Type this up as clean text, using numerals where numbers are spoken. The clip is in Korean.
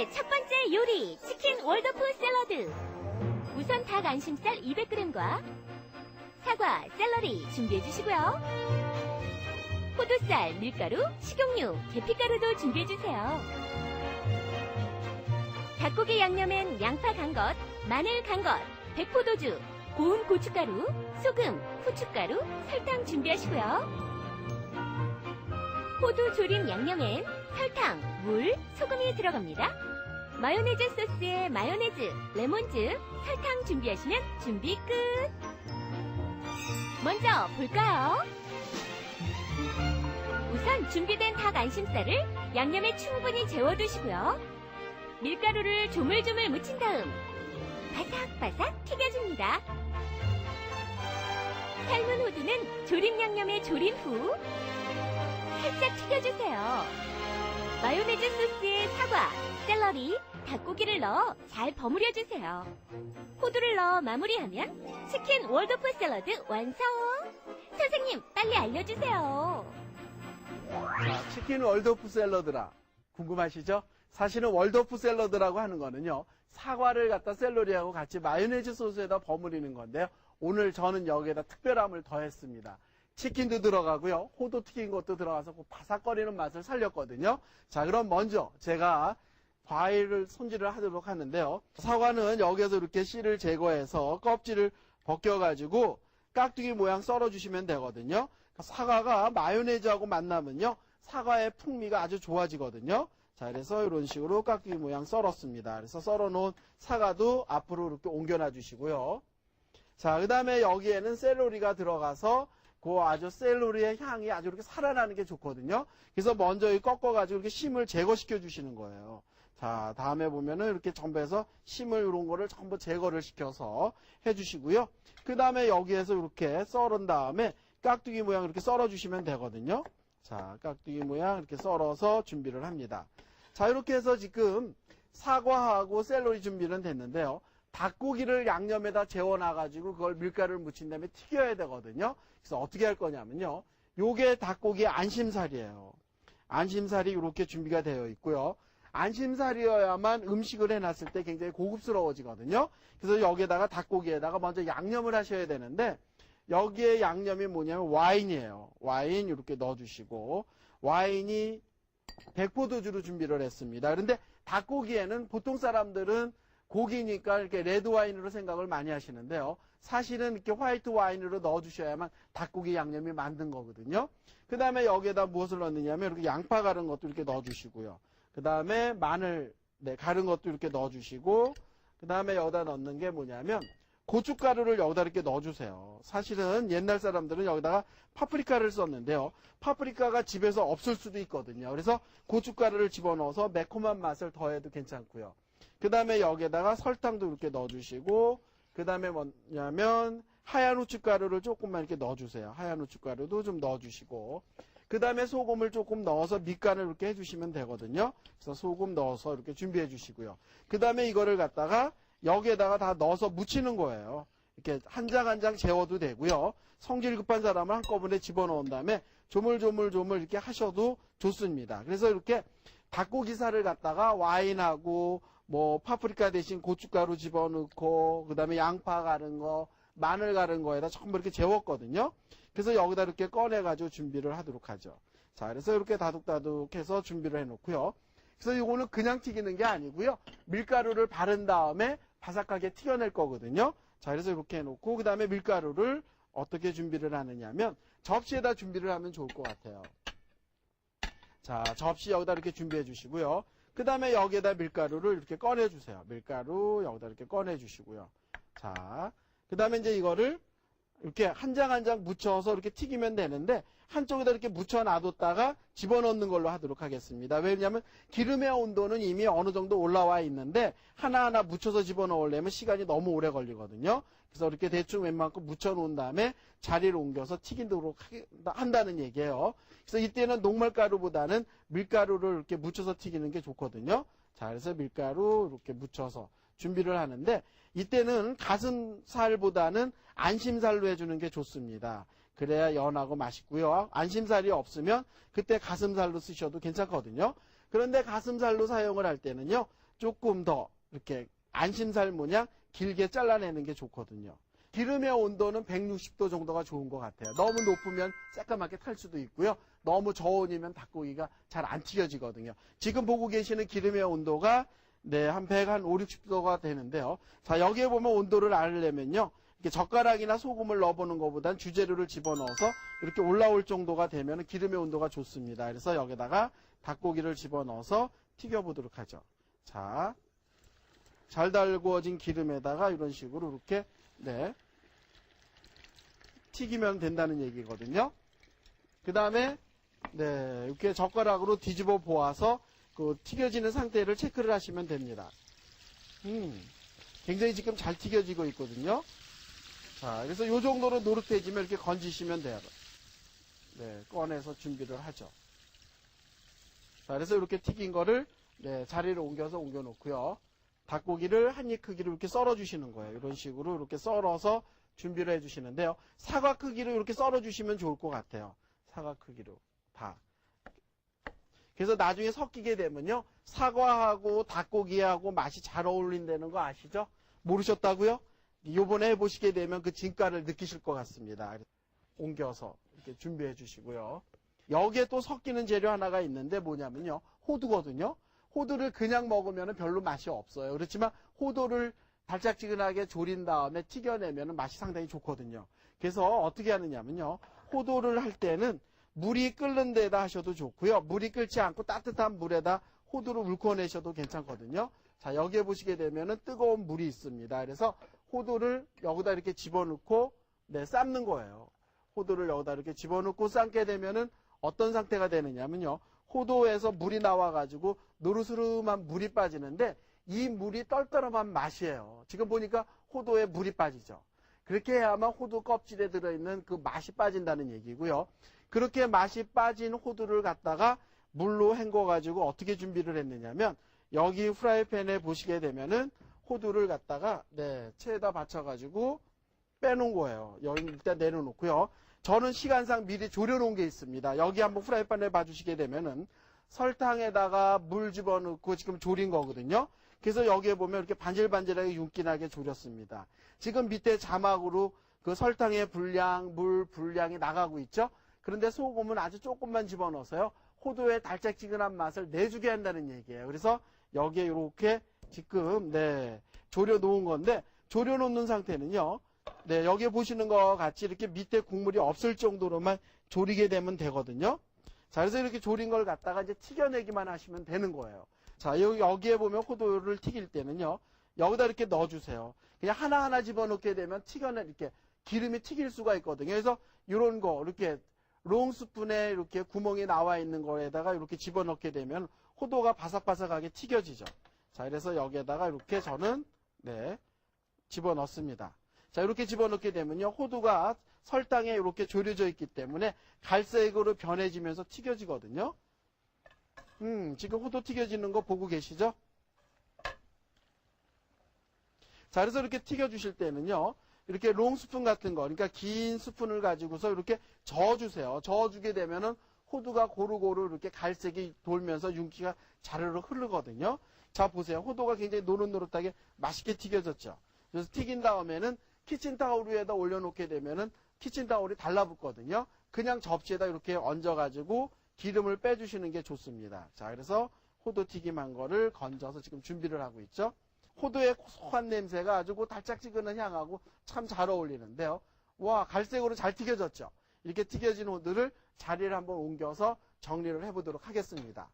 오늘의 첫 번째 요리, 치킨 월더프 샐러드. 우선 닭 안심살 200g과 사과, 샐러리 준비해 주시고요. 포도쌀, 밀가루, 식용유, 계피가루도 준비해 주세요. 닭고기 양념엔 양파 간 것, 마늘 간 것, 백포도주, 고운 고춧가루, 소금, 후춧가루, 설탕 준비하시고요. 호두 조림 양념엔 설탕, 물, 소금이 들어갑니다. 마요네즈 소스에 마요네즈, 레몬즙, 설탕 준비하시면 준비 끝! 먼저 볼까요? 우선 준비된 닭 안심살을 양념에 충분히 재워두시고요. 밀가루를 조물조물 묻힌 다음 바삭바삭 튀겨줍니다. 삶은 호두는 조림 양념에 졸인 후 살짝 튀겨주세요. 마요네즈 소스에 사과, 샐러리, 닭고기를 넣어 잘 버무려주세요. 호두를 넣어 마무리하면 치킨 월더프 샐러드 완성! 선생님, 빨리 알려주세요. 자, 치킨 월더프 샐러드라 궁금하시죠? 사실은 월더프 샐러드라고 하는 거는요, 사과를 갖다 샐러리하고 같이 마요네즈 소스에다 버무리는 건데요. 오늘 저는 여기에다 특별함을 더했습니다. 치킨도 들어가고요, 호두 튀긴 것도 들어가서 그 바삭거리는 맛을 살렸거든요. 자, 그럼 먼저 제가 과일을 손질을 하도록 하는데요. 사과는 여기에서 이렇게 씨를 제거해서 껍질을 벗겨가지고 깍두기 모양 썰어주시면 되거든요. 사과가 마요네즈하고 만나면요, 사과의 풍미가 아주 좋아지거든요. 자, 그래서 이런 식으로 깍두기 모양 썰었습니다. 그래서 썰어놓은 사과도 앞으로 이렇게 옮겨놔 주시고요. 자, 그 다음에 여기에는 샐러리가 들어가서 그 아주 샐러리의 향이 아주 이렇게 살아나는 게 좋거든요. 그래서 먼저 꺾어가지고 이렇게 심을 제거시켜 주시는 거예요. 자, 다음에 보면은 이렇게 전부 해서 심을 이런 거를 전부 제거를 시켜서 해주시고요. 그 다음에 여기에서 이렇게 썰은 다음에 깍두기 모양 이렇게 썰어 주시면 되거든요. 자, 깍두기 모양 이렇게 썰어서 준비를 합니다. 자, 이렇게 해서 지금 사과하고 샐러리 준비는 됐는데요. 닭고기를 양념에다 재워놔가지고 그걸 밀가루를 묻힌 다음에 튀겨야 되거든요. 그래서 어떻게 할 거냐면요. 요게 닭고기의 안심살이에요. 안심살이 이렇게 준비가 되어 있고요. 안심살이어야만 음식을 해놨을 때 굉장히 고급스러워지거든요. 그래서 여기에다가 닭고기에다가 먼저 양념을 하셔야 되는데, 여기에 양념이 뭐냐면 와인이에요. 와인 이렇게 넣어주시고, 와인이 백포도주로 준비를 했습니다. 그런데 닭고기에는 보통 사람들은 고기니까 이렇게 레드 와인으로 생각을 많이 하시는데요. 사실은 이렇게 화이트 와인으로 넣어주셔야만 닭고기 양념이 만든 거거든요. 그 다음에 여기에다 무엇을 넣느냐면 이렇게 양파 가른 것도 이렇게 넣어주시고요. 그 다음에 마늘 가른 것도 이렇게 넣어주시고, 그 다음에 여기다 넣는 게 뭐냐면 고춧가루를 여기다 이렇게 넣어주세요. 사실은 옛날 사람들은 여기다가 파프리카를 썼는데요. 파프리카가 집에서 없을 수도 있거든요. 그래서 고춧가루를 집어넣어서 매콤한 맛을 더해도 괜찮고요. 그 다음에 여기에다가 설탕도 이렇게 넣어주시고, 그 다음에 뭐냐면 하얀 후춧가루를 조금만 이렇게 넣어주세요. 하얀 후춧가루도 좀 넣어주시고, 그 다음에 소금을 조금 넣어서 밑간을 이렇게 해주시면 되거든요. 그래서 소금 넣어서 이렇게 준비해 주시고요. 그 다음에 이거를 갖다가 여기에다가 다 넣어서 묻히는 거예요. 이렇게 한 장 한 장 재워도 되고요. 성질 급한 사람은 한꺼번에 집어넣은 다음에 조물조물 이렇게 하셔도 좋습니다. 그래서 이렇게 닭고기살을 갖다가 와인하고 뭐 파프리카 대신 고춧가루 집어넣고, 그 다음에 양파 가른 거, 마늘 가른 거에다 전부 이렇게 재웠거든요. 그래서 여기다 이렇게 꺼내가지고 준비를 하도록 하죠. 자, 그래서 이렇게 다둑다둑 해서 준비를 해놓고요. 그래서 이거는 그냥 튀기는 게 아니고요. 밀가루를 바른 다음에 바삭하게 튀겨낼 거거든요. 자, 그래서 이렇게 해놓고, 그 다음에 밀가루를 어떻게 준비를 하느냐면 접시에다 준비를 하면 좋을 것 같아요. 자, 접시 여기다 이렇게 준비해 주시고요. 그 다음에 여기에다 밀가루를 이렇게 꺼내주세요. 밀가루 여기다 이렇게 꺼내주시고요. 자, 그 다음에 이제 이거를 이렇게 한 장 한 장 묻혀서 이렇게 튀기면 되는데, 한쪽에다 이렇게 묻혀 놔뒀다가 집어넣는 걸로 하도록 하겠습니다. 왜냐하면 기름의 온도는 이미 어느 정도 올라와 있는데 하나하나 묻혀서 집어넣으려면 시간이 너무 오래 걸리거든요. 그래서 이렇게 대충 웬만큼 묻혀 놓은 다음에 자리를 옮겨서 튀기도록 한다는 얘기예요. 그래서 이때는 녹말가루보다는 밀가루를 이렇게 묻혀서 튀기는 게 좋거든요. 자, 그래서 밀가루 이렇게 묻혀서 준비를 하는데, 이때는 가슴살보다는 안심살로 해주는 게 좋습니다. 그래야 연하고 맛있고요. 안심살이 없으면 그때 가슴살로 쓰셔도 괜찮거든요. 그런데 가슴살로 사용을 할 때는요, 조금 더 이렇게 안심살 모양 길게 잘라내는 게 좋거든요. 기름의 온도는 160도 정도가 좋은 것 같아요. 너무 높으면 새까맣게 탈 수도 있고요. 너무 저온이면 닭고기가 잘 안 튀겨지거든요. 지금 보고 계시는 기름의 온도가 한 150~60도가 되는데요. 자, 여기에 보면 온도를 알려면요. 이렇게 젓가락이나 소금을 넣어보는 것보단 주재료를 집어넣어서 이렇게 올라올 정도가 되면 기름의 온도가 좋습니다. 그래서 여기다가 닭고기를 집어넣어서 튀겨보도록 하죠. 자, 잘 달구어진 기름에다가 이런 식으로 이렇게 튀기면 된다는 얘기거든요. 그 다음에 이렇게 젓가락으로 뒤집어 보아서 그 튀겨지는 상태를 체크를 하시면 됩니다. 굉장히 지금 잘 튀겨지고 있거든요. 자, 그래서 이 정도로 노릇해지면 이렇게 건지시면 돼요. 꺼내서 준비를 하죠. 자, 그래서 이렇게 튀긴 거를 자리를 옮겨서 옮겨놓고요. 닭고기를 한 입 크기로 이렇게 썰어주시는 거예요. 이런 식으로 이렇게 썰어서 준비를 해주시는데요. 사과 크기로 이렇게 썰어주시면 좋을 것 같아요. 사과 크기로 다. 그래서 나중에 섞이게 되면요. 사과하고 닭고기하고 맛이 잘 어울린다는 거 아시죠? 모르셨다고요? 요번에 해보시게 되면 그 진가를 느끼실 것 같습니다. 옮겨서 이렇게 준비해 주시고요. 여기에 또 섞이는 재료 하나가 있는데 뭐냐면요. 호두거든요. 호두를 그냥 먹으면 별로 맛이 없어요. 그렇지만 호두를 달짝지근하게 졸인 다음에 튀겨내면 맛이 상당히 좋거든요. 그래서 어떻게 하느냐면요. 호두를 할 때는 물이 끓는 데다 하셔도 좋고요. 물이 끓지 않고 따뜻한 물에다 호두를 울꺼내셔도 괜찮거든요. 자, 여기에 보시게 되면은 뜨거운 물이 있습니다. 그래서 호두를 여기다 이렇게 집어넣고 삶는 거예요. 호두를 여기다 이렇게 집어넣고 삶게 되면은 어떤 상태가 되느냐면요. 호두에서 물이 나와가지고 노르스름한 물이 빠지는데 이 물이 떨떠름한 맛이에요. 지금 보니까 호두에 물이 빠지죠. 그렇게 해야만 호두 껍질에 들어있는 그 맛이 빠진다는 얘기고요. 그렇게 맛이 빠진 호두를 갖다가 물로 헹궈가지고 어떻게 준비를 했느냐면 여기 후라이팬에 보시게 되면은 호두를 갖다가 체에다 받쳐가지고 빼놓은 거예요. 여기 일단 내려놓고요. 저는 시간상 미리 졸여놓은 게 있습니다. 여기 한번 후라이팬에 봐주시게 되면은 설탕에다가 물 집어넣고 지금 졸인 거거든요. 그래서 여기에 보면 이렇게 반질반질하게 윤기나게 졸였습니다. 지금 밑에 자막으로 그 설탕의 분량, 물 분량이 나가고 있죠. 그런데 소금은 아주 조금만 집어넣어서요. 호두의 달짝지근한 맛을 내주게 한다는 얘기예요. 그래서 여기에 이렇게 지금 졸여 놓은 건데 졸여 놓는 상태는요. 여기 보시는 것 같이 이렇게 밑에 국물이 없을 정도로만 졸이게 되면 되거든요. 자, 그래서 이렇게 졸인 걸 갖다가 이제 튀겨내기만 하시면 되는 거예요. 자, 여기에 보면 호두를 튀길 때는요. 여기다 이렇게 넣어주세요. 그냥 하나하나 집어넣게 되면 이렇게 기름이 튀길 수가 있거든요. 그래서 이런 거, 이렇게 롱스푼에 이렇게 구멍이 나와 있는 거에다가 이렇게 집어넣게 되면 호두가 바삭바삭하게 튀겨지죠. 자, 그래서 여기에다가 이렇게 저는 집어넣습니다. 자, 이렇게 집어넣게 되면요. 호두가 설탕에 이렇게 졸여져 있기 때문에 갈색으로 변해지면서 튀겨지거든요. 지금 호두 튀겨지는 거 보고 계시죠? 자, 그래서 이렇게 튀겨주실 때는요. 이렇게 롱스푼 같은 거, 그러니까 긴 스푼을 가지고서 이렇게 저어주세요. 저어주게 되면은 호두가 고루고루 이렇게 갈색이 돌면서 윤기가 자르르 흐르거든요. 자, 보세요. 호두가 굉장히 노릇노릇하게 맛있게 튀겨졌죠. 그래서 튀긴 다음에는 키친타올 위에다 올려놓게 되면은 키친타올이 달라붙거든요. 그냥 접시에다 이렇게 얹어가지고 기름을 빼주시는 게 좋습니다. 자, 그래서 호두 튀김한 거를 건져서 지금 준비를 하고 있죠. 호두의 고소한 냄새가 아주 달짝지근한 향하고 참 잘 어울리는데요. 와, 갈색으로 잘 튀겨졌죠. 이렇게 튀겨진 호두를 자리를 한번 옮겨서 정리를 해보도록 하겠습니다.